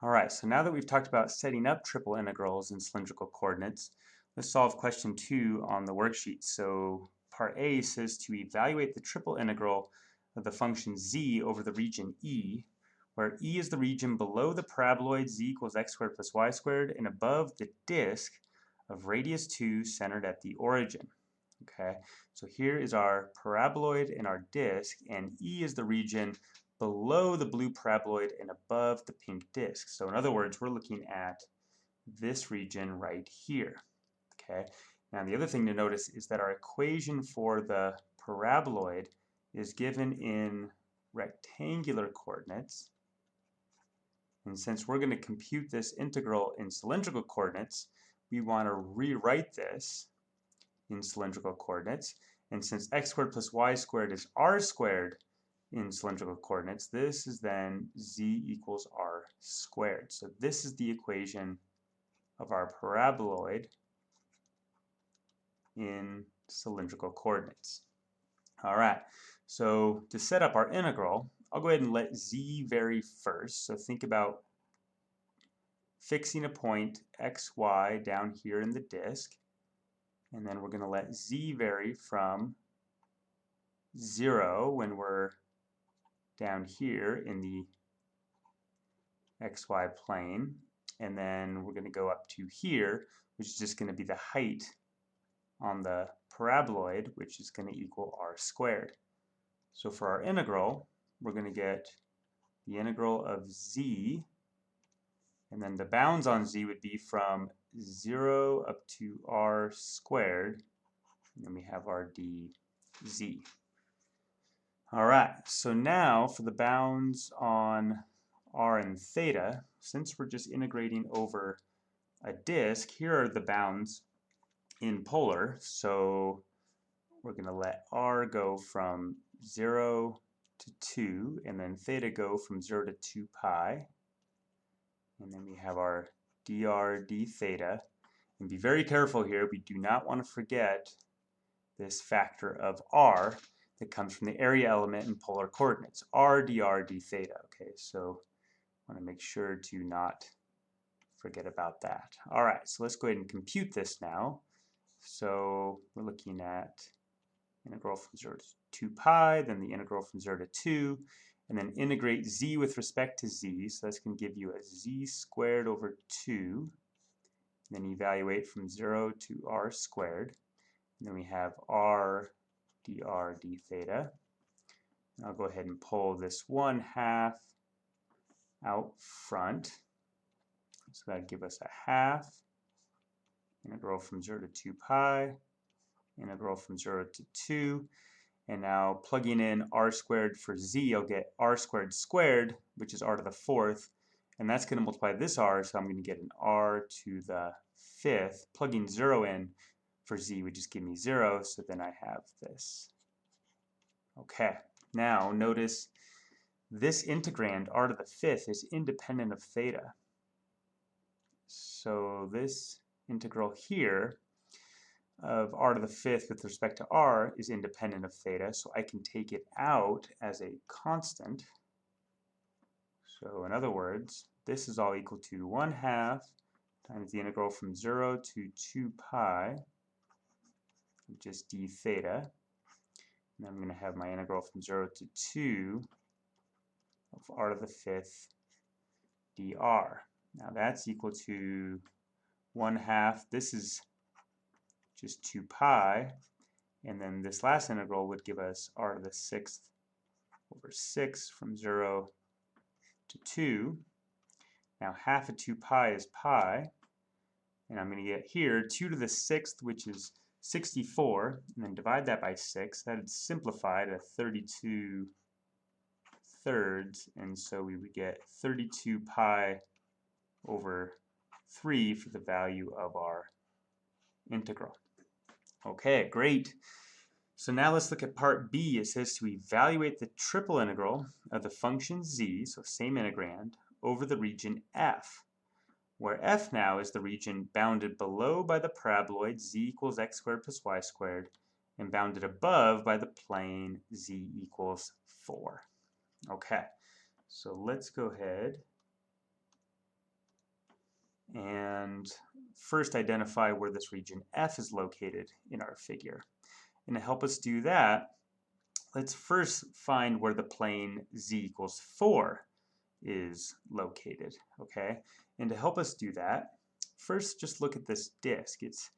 All right, so now that we've talked about setting up triple integrals in cylindrical coordinates, let's solve question 2 on the worksheet. So part A says to evaluate the triple integral of the function z over the region E, where E is the region below the paraboloid z equals x squared plus y squared and above the disk of radius 2 centered at the origin. Okay, so here is our paraboloid and our disk, and E is the region below the blue paraboloid and above the pink disk. So in other words, we're looking at this region right here. Okay, now the other thing to notice is that our equation for the paraboloid is given in rectangular coordinates. And since we're going to compute this integral in cylindrical coordinates, we want to rewrite this in cylindrical coordinates. And since x squared plus y squared is r squared in cylindrical coordinates, this is then z equals r squared. So this is the equation of our paraboloid in cylindrical coordinates. All right, so to set up our integral, I'll go ahead and let z vary first. So think about fixing a point xy down here in the disk, and then we're going to let z vary from 0 when we're down here in the xy plane, and then we're going to go up to here, which is just going to be the height on the paraboloid, which is going to equal r squared. So for our integral, we're going to get the integral of z, and then the bounds on z would be from 0 up to r squared, and then we have our dz. All right, so now for the bounds on r and theta, since we're just integrating over a disk, here are the bounds in polar. So we're going to let r go from 0 to 2, and then theta go from 0 to 2 pi. And then we have our dr d theta. And be very careful here, we do not want to forget this factor of r that comes from the area element in polar coordinates, r dr d theta. Okay, so I want to make sure to not forget about that. All right, so let's go ahead and compute this now. So we're looking at integral from 0 to 2 pi, then the integral from 0 to 2, and then integrate z with respect to z. So that's going to give you a z squared over 2. Then evaluate from 0 to r squared. And then we have r dr d theta. And I'll go ahead and pull this 1/2 out front. So that'd give us a half. Integral from 0 to 2 pi. Integral from 0 to 2. And now plugging in r squared for z, I'll get r squared squared, which is r to the 4th. And that's going to multiply this r, so I'm going to get an r to the 5th. Plugging 0 in for z would just give me 0, so then I have this. Okay, now notice this integrand, r to the 5th, is independent of theta. So this integral here of r to the 5th with respect to r is independent of theta, so I can take it out as a constant. So in other words, this is all equal to 1/2 times the integral from 0 to 2 pi, just d theta. And I'm going to have my integral from 0 to 2 of r to the 5th dr. Now that's equal to 1/2. This is just 2 pi, and then this last integral would give us r to the 6th over 6 from 0 to 2. Now half of 2 pi is pi, and I'm going to get here 2 to the 6th, which is 64, and then divide that by 6. That is simplified at 32 thirds, and so we would get 32 pi over 3 for the value of our integral. Okay, great. So now let's look at part B. It says to evaluate the triple integral of the function z, so same integrand, over the region f, where f now is the region bounded below by the paraboloid z equals x squared plus y squared, and bounded above by the plane z equals 4. Okay, so let's go ahead and first identify where this region F is located in our figure. And to help us do that, let's first find where the plane z equals 4 is located, okay? And to help us do that, first just look at this disk. It's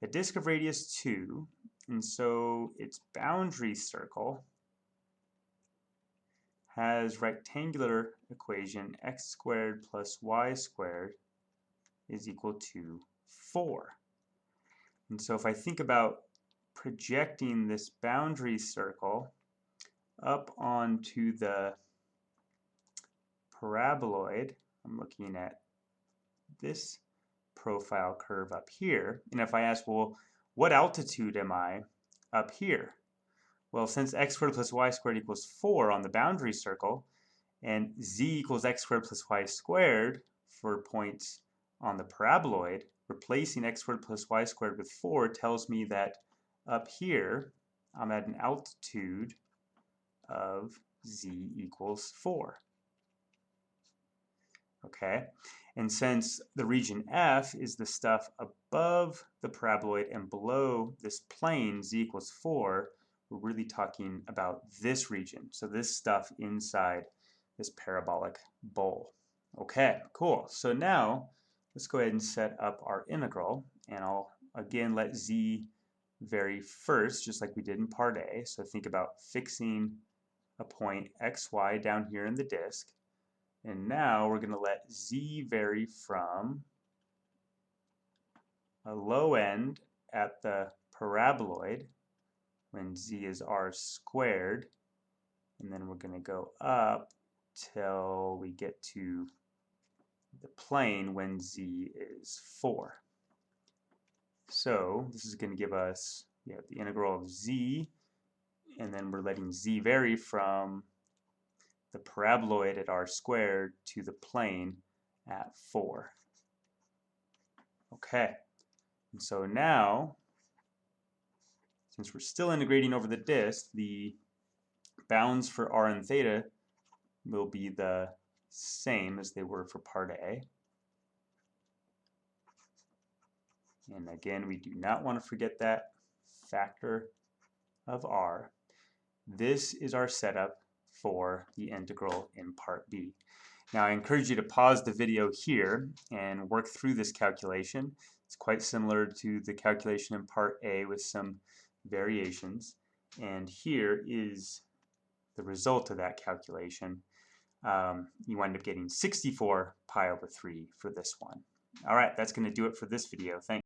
a disk of radius 2, and so its boundary circle has rectangular equation x squared plus y squared is equal to 4. And so if I think about projecting this boundary circle up onto the paraboloid, I'm looking at this profile curve up here, and if I ask, well, what altitude am I up here? Well, since x squared plus y squared equals 4 on the boundary circle, and z equals x squared plus y squared for points on the paraboloid, replacing x squared plus y squared with 4 tells me that up here I'm at an altitude of z equals 4. Okay, and since the region F is the stuff above the paraboloid and below this plane z equals 4, we're really talking about this region. So this stuff inside this parabolic bowl. Okay, cool. So now let's go ahead and set up our integral, and I'll again let z vary first, just like we did in part A. So think about fixing a point xy down here in the disk, and now we're going to let z vary from a low end at the paraboloid when z is r squared, and then we're going to go up till we get to the plane when z is 4. So this is going to give us the integral of z, and then we're letting z vary from the paraboloid at r squared to the plane at 4. Okay, and so now, since we're still integrating over the disk, the bounds for r and theta will be the same as they were for part A. And again, we do not want to forget that factor of r. This is our setup for the integral in part B. Now I encourage you to pause the video here and work through this calculation. It's quite similar to the calculation in part A with some variations. And here is the result of that calculation. You wind up getting 64 pi over 3 for this one. All right, that's going to do it for this video. Thanks.